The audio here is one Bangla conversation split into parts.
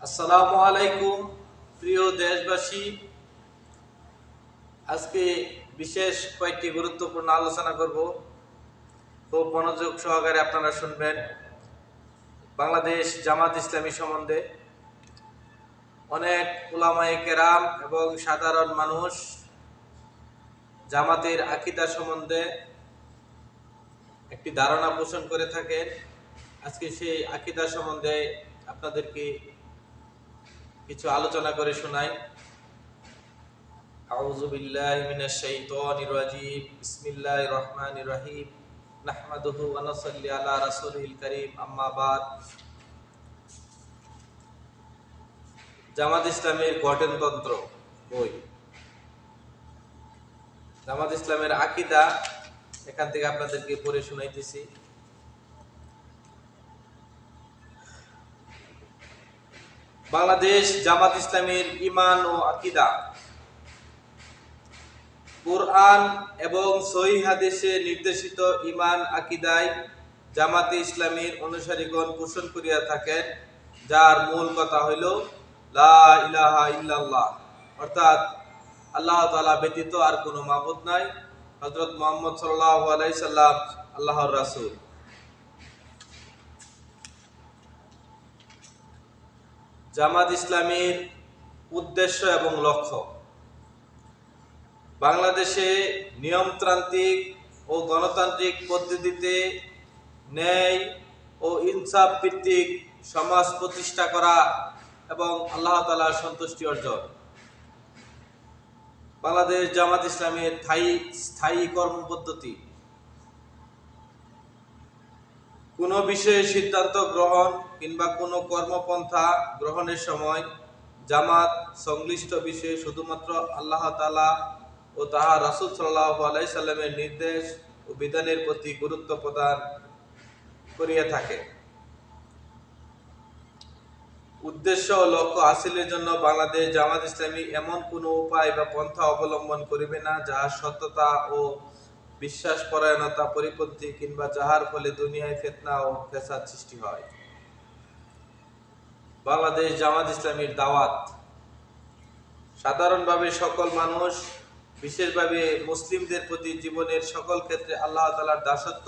আসসালামু আলাইকুম প্রিয় দেশবাসী। আজকে বিশেষ কয়েকটি গুরুত্বপূর্ণ আলোচনা করব। খুব মনোযোগ সহকারে আপনারা শুনবেন। বাংলাদেশ জামাত ইসলামী সম্বন্ধে অনেক উলামায়ে কেরাম এবং সাধারণ মানুষ জামাতের আকীদা সম্বন্ধে একটি ধারণা পোষণ করে থাকেন। আজকে সেই আকীদা সম্বন্ধে আপনাদেরকে কিছু আলোচনা করে শোনাই। আউযু বিল্লাহি মিনাশ শাইতানির রাজীম। বিসমিল্লাহির রহমানির রহিম। নাহমাদুহু ওয়া নুসাল্লি আলা রাসূলিল কারীম। আম্মা বাদ। জামাত ইসলামের গঠনতন্ত্র বই, জামাত ইসলামের আকীদা, এখান থেকে আপনাদেরকে পড়ে শোনাইতেছি। বাংলাদেশ জামাত ইসলামের ঈমান ও আকীদা। কুরআন এবং সহিহ হাদিসে নির্দেশিত ঈমান আকীদায় জামাতে ইসলামীর অনুসারীগণ পোষণ করিয়া থাকেন, যার মূল কথা হইল লা ইলাহা ইল্লাল্লাহ, অর্থাৎ আল্লাহ তাআলা ব্যতীত আর কোনো মাবুদ নাই। হযরত মুহাম্মদ সাল্লাল্লাহু আলাইহি সাল্লাম আল্লাহর রাসূল। জামাত ইসলামীর উদ্দেশ্য এবং লক্ষ্য। বাংলাদেশে নিয়মতান্ত্রিক ও গণতান্ত্রিক পদ্ধতিতে ন্যায় ও ইনসাফ ভিত্তিক সমাজ প্রতিষ্ঠা করা এবং আল্লাহ তাআলার সন্তুষ্টি অর্জন। বাংলাদেশ জামাত ইসলামের স্থায়ী কর্মপদ্ধতি। কোনো বিষয়ে সিদ্ধান্ত গ্রহণ কিংবা কোনো কর্মপন্থা গ্রহণের সময় জামাত সংশ্লিষ্ট বিষয়ে শুধুমাত্র আল্লাহ তাআলা ও তাহার রাসূল সাল্লাল্লাহু আলাইহি সাল্লামের নির্দেশ ও বিধানের প্রতি গুরুত্ব প্রদান করিয়া থাকে। উদ্দেশ্য ও লক্ষ্য হাসিলের জন্য বাংলাদেশ জামাত ইসলামী এমন কোনো উপায় বা পন্থা অবলম্বন করিবে না যাহার সত্যতা ও বিশ্বাস পরায়ণতা পরিপন্থী কিংবা যাহার ফলে দুনিয়ায় ফিতনা ও ফ্যাসাদ সৃষ্টি হয়। বাংলাদেশ জামাত ইসলামীর দাওয়াত। সাধারণভাবে সকল মানুষ, বিশেষভাবে মুসলিমদের প্রতি জীবনের সকল ক্ষেত্রে আল্লাহ তাআলার দাসত্ব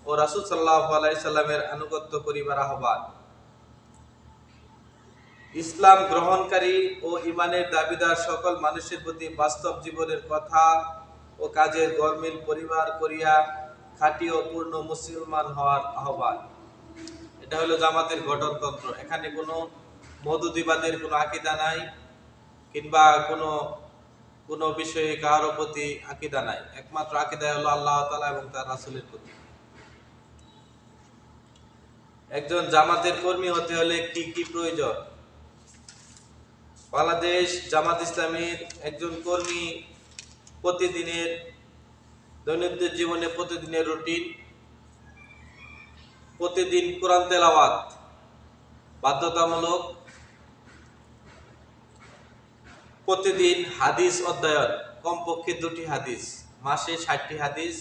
ও রাসূল সাল্লাল্লাহু আলাইহি সাল্লামের আনুগত্য করিবার আহ্বান। ইসলাম গ্রহণকারী ও ঈমানের দাবিদার সকল মানুষের প্রতি বাস্তব জীবনের কথা ও কাজের গরমিল পরিবার করিয়া খাঁটি ও পূর্ণ মুসলমান হওয়ার আহ্বান। এটা হলো জামাতের গঠনতন্ত্র। এখানে কোনো মওদুদিবাদের কোনো আকীদা নাই, কিংবা কোনো বিষয়ে কারো প্রতি আকীদা নাই। একমাত্র আকীদা হলো আল্লাহ তাআলা এবং তার রাসূলের প্রতি। একজন জামাতের কর্মী হতে হলে কি কি প্রয়োজন? বাংলাদেশ জামাত ইসলামীর একজন কর্মী প্রতিদিনের দৈনন্দিন জীবনে প্রতিদিনের রুটিন, প্রতিদিন কোরআন তেলাওয়াত বাধ্যতামূলক, প্রতিদিন হাদিস অধ্যয়ন, কমপক্ষে 2টি হাদিস, মাসে 60টি হাদিস,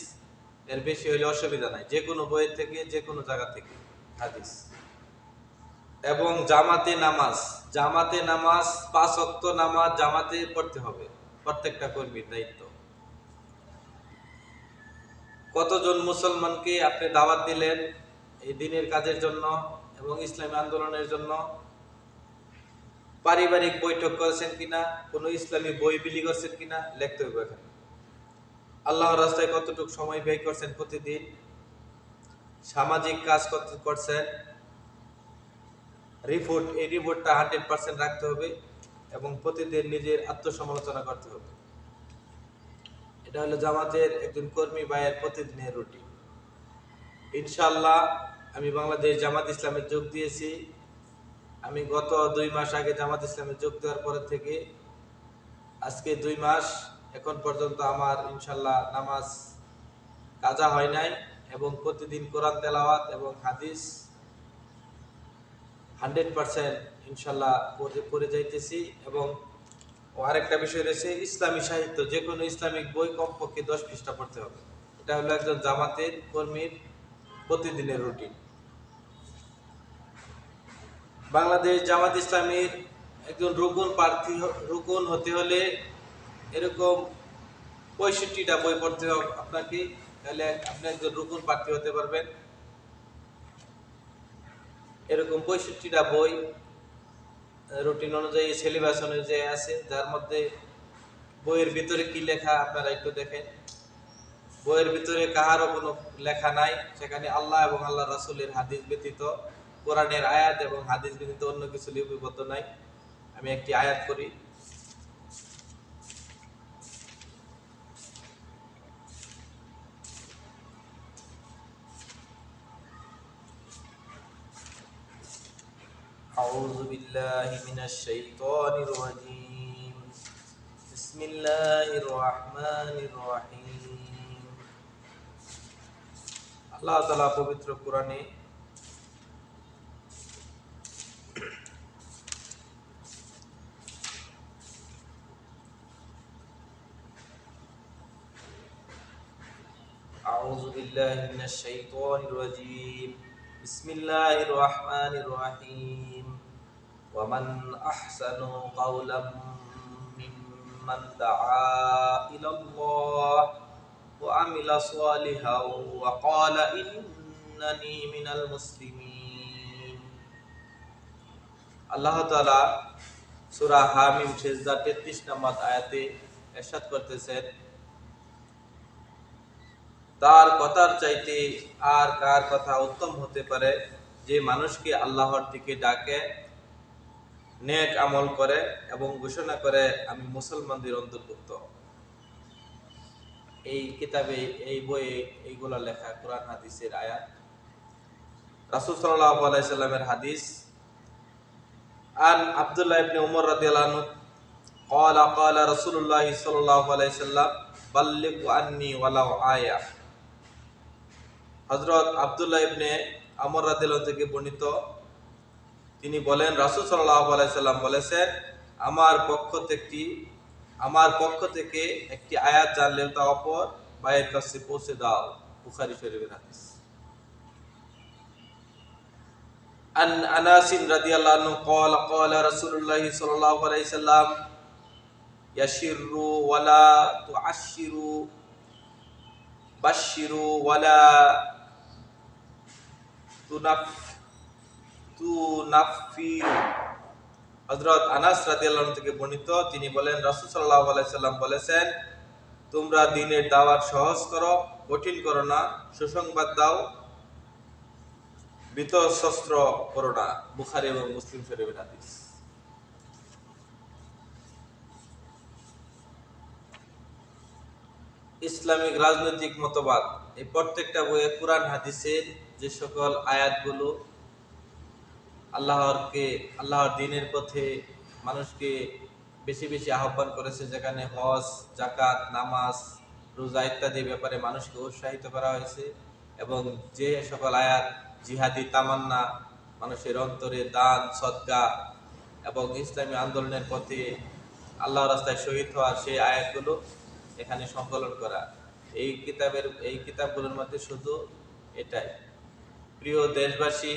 এর বেশি হলে অসুবিধা নাই, যে কোনো বইয়ের থেকে, যে কোনো জায়গা থেকে হাদিস। এবং জামাতে নামাজ। 5 ওয়াক্ত নামাজ জামাতে পড়তে হবে, প্রত্যেকটা কর্মীর দায়িত্ব। কতজন মুসলমানকে আপনি দাওয়াত দিলেন এই দিনের কাজের জন্য এবং ইসলামী আন্দোলনের জন্য? পারিবারিক বৈঠক করেছেন কিনা, কোনো ইসলামী বই বিলি করছেন কিনা, লিখতে হবে এখানে। আল্লাহর রাস্তায় কতটুকু সময় ব্যয় করছেন প্রতিদিন, সামাজিক কাজ করছেন, এই রিপোর্টটা 100% রাখতে হবে এবং প্রতিদিন নিজের আত্মসমালোচনা করতে হবে। এটা হলো জামাতের একজন কর্মী ভাইয়ের প্রতিদিনের রুটিন। ইনশাআল্লাহ আমি বাংলাদেশ জামাত ইসলামে যোগ দিয়েছি। আমি গত 2 মাস আগে জামাত ইসলামে যোগ দেওয়ার পর থেকে আজকে 2 মাস এখন পর্যন্ত আমার ইনশাআল্লাহ নামাজ কাজা হয় নাই এবং প্রতিদিন কোরআন তেলাওয়াত এবং হাদিস 100% ইনশাআল্লাহ পড়ে যাইতেছি। এবং আরেকটা বিষয় রয়েছে, ইসলামী সাহিত্য, যে কোনো ইসলামিক বই কমপক্ষে 10 পৃষ্ঠা পড়তে হবে। এটা হলো একজন জামাতের কর্মীর প্রতিদিনের রুটিন। বাংলাদেশ জামাত ইসলামীর একজন রুকন হতে হলে এরকম 65টা বই পড়তে হবে আপনাকে, তাহলে আপনি একজন রুকন প্রার্থী হতে পারবেন। এরকম 65টা বই রুটিন অনুযায়ী, সিলেবাস অনুযায়ী আছে, যার মধ্যে বইয়ের ভিতরে কি লেখা আপনারা একটু দেখেন। বইয়ের ভিতরে কাহারও কোনো লেখা নাই, সেখানে আল্লাহ এবং আল্লাহ রাসূলের হাদিস ব্যতীত, কোরআনের আয়াত এবং হাদিস ব্যতীত অন্য কিছু লিপিবদ্ধ নাই। আমি একটি আয়াত করি। আউযু বিল্লাহি মিনাশ শাইতানির রাজীম। বিসমিল্লাহির রহমানির রহিম। আল্লাহ তাআলা পবিত্র কোরআনে আউযু বিল্লাহি মিনাশ শাইতানির রাজীম। বিসমিল্লাহির রহমানির রহিম। ওয়া মান আহসানু কাওলাম মিম্মান দাআ ইলাল্লাহ ওয়া আমিলা সালিহান ওয়া ক্বালা ইন্নানি মিনাল মুসলিমিন। আল্লাহ তাআলা সূরা হামিম সিজদা 33 নম্বর আয়াতে ইরশাদ করতেছেন, তার কথার চাইতে আর কার কথা উত্তম হতে পারে, যে মানুষকে আল্লাহর দিকে ডাকে, নেক আমল করে এবং ঘোষণা করে আমি মুসলমানদের অন্তর্ভুক্ত। এই কিতাবে, এই বইয়ে এইগুলা লেখা কোরআন হাদিসের আয়াত। রাসূল সাল্লাল্লাহু আলাইহি সাল্লামের হাদিস, আন আব্দুল্লাহ ইবনে উমর রাদিয়াল্লাহু আনহু قال قال رسول الله صلى الله عليه وسلم بلغوا عني ولو آية। হযরত আব্দুল্লাহ ইবনে আমর রাদিয়াল্লাহু থেকে বর্ণিত, তিনি বলেন রাসূল সাল্লাল্লাহু আলাইহি সাল্লাম বলেছেন, আমার পক্ষ থেকে একটি আয়াত জানলেও তা অপর ভাইয়ের কাছে পৌঁছে দাও। বুখারী শরীফের হাদিস। আন আনাস রাদিয়াল্লাহু আনহু قال قال رسول الله صلى الله عليه وسلم ইয়াশিরু ওয়ালা তুআশিরু বাশশিরু ওয়ালা তুনাফফিরু। হযরত আনাস রাদিয়াল্লাহু আনহু থেকে বর্ণিত, তিনি বলেন রাসূল সাল্লাল্লাহু আলাইহি সাল্লাম বলেছেন, তোমরা দ্বীনের দাওয়াত সহজ করো, কঠিন করো না, সুসংবাদ দাও, বীতশস্ত্র করো না। বুখারী এবং মুসলিম শরীফের হাদিস। ইসলামিক রাজনৈতিক মতবাদ, এই প্রত্যেকটা বইয়ে কোরআন হাদিসের যে সকল আয়াতগুলো আল্লাহর দ্বীনের পথে মানুষকে বেশি বেশি আহ্বান করেছে, যেখানে হজ, যাকাত, নামাজ, রোজা ইত্যাদি ব্যাপারে মানুষকে উৎসাহিত করা হয়েছে, এবং যে সকল আয়াত জিহাদি তামান্না, মানুষের অন্তরে দান, সদকা এবং ইসলামী আন্দোলনের পথে আল্লাহর রাস্তায় শহীদ হওয়া, সেই আয়াতগুলো এখানে সংকলন করা। এই কিতাবগুলোর মধ্যে শুধু এটাই। প্রিয় দেশবাসী,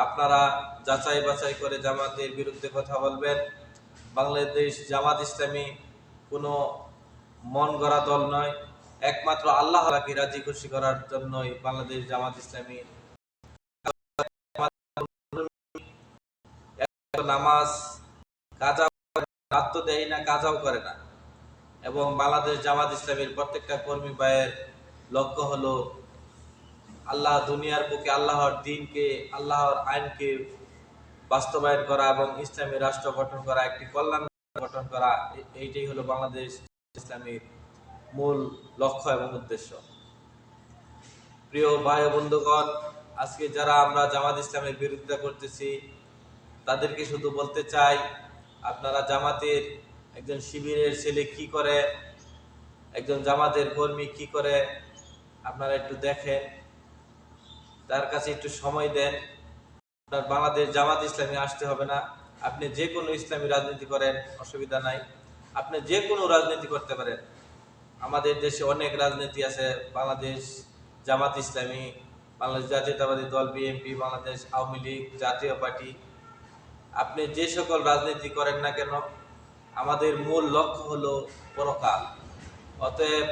আপনারা যাচাই বাছাই করে জামাতের বিরুদ্ধে কথা বলবেন। বাংলাদেশ জামাত ইসলামী কোনো মন গড়া দল নয়, একমাত্র আল্লাহকে রাজি খুশি করার জন্যই বাংলাদেশ জামাত ইসলামী নামাজ কাজা দেয় না, কাজাও করে না। এবং বাংলাদেশ জামাত ইসলামীর প্রত্যেকটা কর্মী ভাইয়ের লক্ষ্য হলো আল্লাহ দুনিয়ার বুকে আল্লাহর দ্বীনকে, আল্লাহর আইনকে বাস্তবায়ন করা এবং ইসলামী রাষ্ট্র গঠন করা, একটি কল্যাণ গঠন করা। এইটাই হলো বাংলাদেশ ইসলামীর মূল লক্ষ্য এবং উদ্দেশ্য। প্রিয় ভাই ও বন্ধুগণ, আজকে যারা আমরা জামাত ইসলামের বিরোধিতা করতেছি, তাদেরকে শুধু বলতে চাই, আপনারা জামাতের একজন শিবিরের ছেলে কি করে, একজন জামাতের কর্মী কি করে, আপনারা একটু দেখেন, তার কাছে একটু সময় দেন। আপনার বাংলাদেশ জামাত ইসলামী আসতে হবে না, আপনি যে কোনো ইসলামী রাজনীতি করেন, অসুবিধা নাই। আপনি যে কোনো রাজনীতি করতে পারেন। আমাদের দেশে অনেক রাজনীতি আছে, বাংলাদেশ জামাত ইসলামী, বাংলাদেশ জাতীয়তাবাদী দল বিএনপি, বাংলাদেশ আওয়ামী লীগ, জাতীয় পার্টি, আপনি যে সকল রাজনীতি করেন না কেন, আমাদের মূল লক্ষ্য হলো পরকাল। অতএব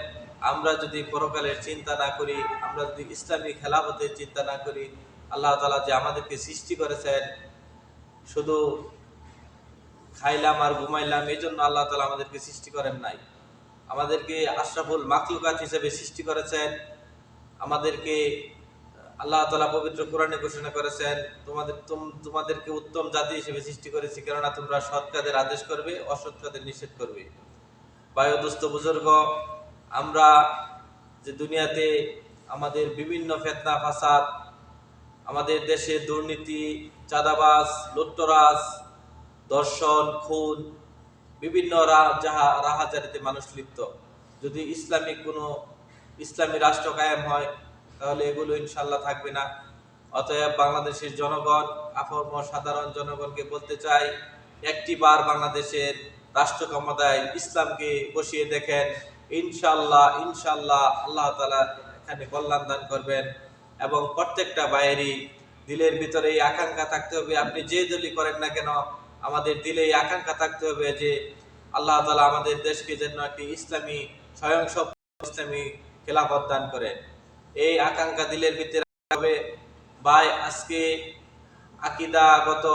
আমরা যদি পরকালের চিন্তা না করি, আমরা যদি ইসলামী খেলাফতের চিন্তা না করি, আল্লাহ তাআলা যে আমাদেরকে সৃষ্টি করেছেন শুধু খাইলাম আর ঘুমাইলাম এই জন্য আল্লাহ তাআলা আমাদেরকে সৃষ্টি করেন নাই। আমাদেরকে আশরাফুল মাখলুকাত হিসেবে সৃষ্টি করেছেন। আমাদেরকে আল্লাহ তাআলা পবিত্র কোরআনে ঘোষণা করেছেন, তোমাদেরকে উত্তম জাতি হিসেবে সৃষ্টি করেছি, কেননা তোমরা সৎ কাজের আদেশ করবে, অসৎ কাজের নিষেধ করবে। বায়ুদুস্থ বুজুর্গ, আমরা যে দুনিয়াতে আমাদের বিভিন্ন ফিতনা ফাসাদ, আমাদের দেশে দুর্নীতি, চাঁদাবাজ, লুটতরাজ, দর্শন, খুন, বিভিন্ন রাহাজারিতে মানুষ লিপ্ত। যদি ইসলামী রাষ্ট্র কায়েম হয় তাহলে এগুলো ইনশাল্লাহ থাকবে না। অতএব বাংলাদেশের জনগণ, আপামর সাধারণ জনগণকে বলতে চাই, একটিবার বাংলাদেশের রাষ্ট্র ক্ষমতায় ইসলামকে বসিয়ে দেখেন, ইনশাল্লাহ আল্লাহ তাআলা এখানে কল্যাণ দান করবেন। এবং প্রত্যেকটা ভাইয়েরই দিলের ভিতরে এই আকাঙ্ক্ষা থাকতে হবে, আপনি যে দলই করেন না কেন, আমাদের দিলে এই আকাঙ্ক্ষা থাকতে হবে যে আল্লাহ তাআলা আমাদের দেশকে যেন একটি ইসলামী ইসলামী খেলাফত দান করেন। এই আকাঙ্ক্ষা দিলের ভিতরে হবে। ভাই, আজকে আকীদাগত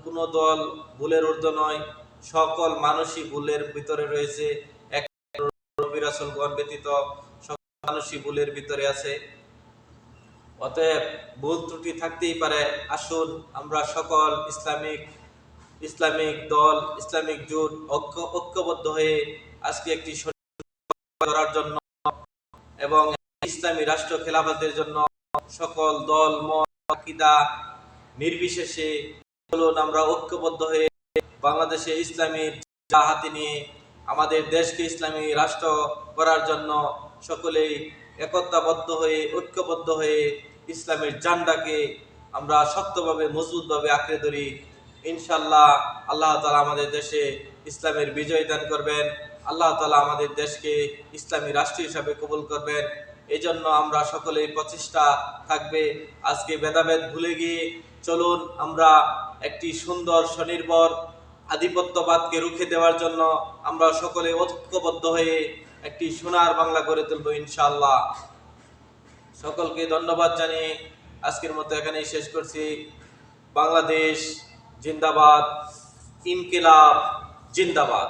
কোনো দল ভুলের ঊর্ধ্বে নয়, সকল মানুষই ভুলের ভিতরে রয়েছে। এক নবী রাসূলগণ ব্যতীত সকল মানুষই ভুলের ভিতরে আছে। অতএব ভুল ত্রুটি থাকতেই পারে। আসুন আমরা সকল ইসলামিক দল, ইসলামিক জোট ঐক্যবদ্ধ হয়ে আজকে একটি করার জন্য এবং ইসলামী রাষ্ট্র খেলাফতের জন্য সকল দল মত আকীদা নির্বিশেষে বলুন আমরা ঐক্যবদ্ধ হয়ে বাংলাদেশে ইসলামীর হাতে নিয়ে আমাদের দেশকে ইসলামী রাষ্ট্র করার জন্য সকলেই একতাবদ্ধ হয়ে ঐক্যবদ্ধ হয়ে ইসলামের ঝান্ডাকে আমরা শক্তভাবে মজবুতভাবে আঁকড়ে ধরি। ইনশাআল্লাহ আল্লাহ তাআলা আমাদের দেশে ইসলামের বিজয় দান করবেন। আল্লাহ তাআলা আমাদের দেশকে ইসলামী রাষ্ট্র হিসাবে কবুল করবেন। এই জন্য আমরা সকলেই প্রচেষ্টা থাকবে। আজকে ভেদাভেদ ভুলে গিয়ে চলুন আমরা একটি সুন্দর স্বনির্ভর আধিপত্যবাদকে রুখে দেওয়ার জন্য আমরা সকলে ঐক্যবদ্ধ হয়ে একটি সোনার বাংলা গড়ে তুলব ইনশাআল্লাহ। সকলকে ধন্যবাদ জানিয়ে আজকের মতো এখানেই শেষ করছি। বাংলাদেশ জিন্দাবাদ, ইনকিলাব জিন্দাবাদ।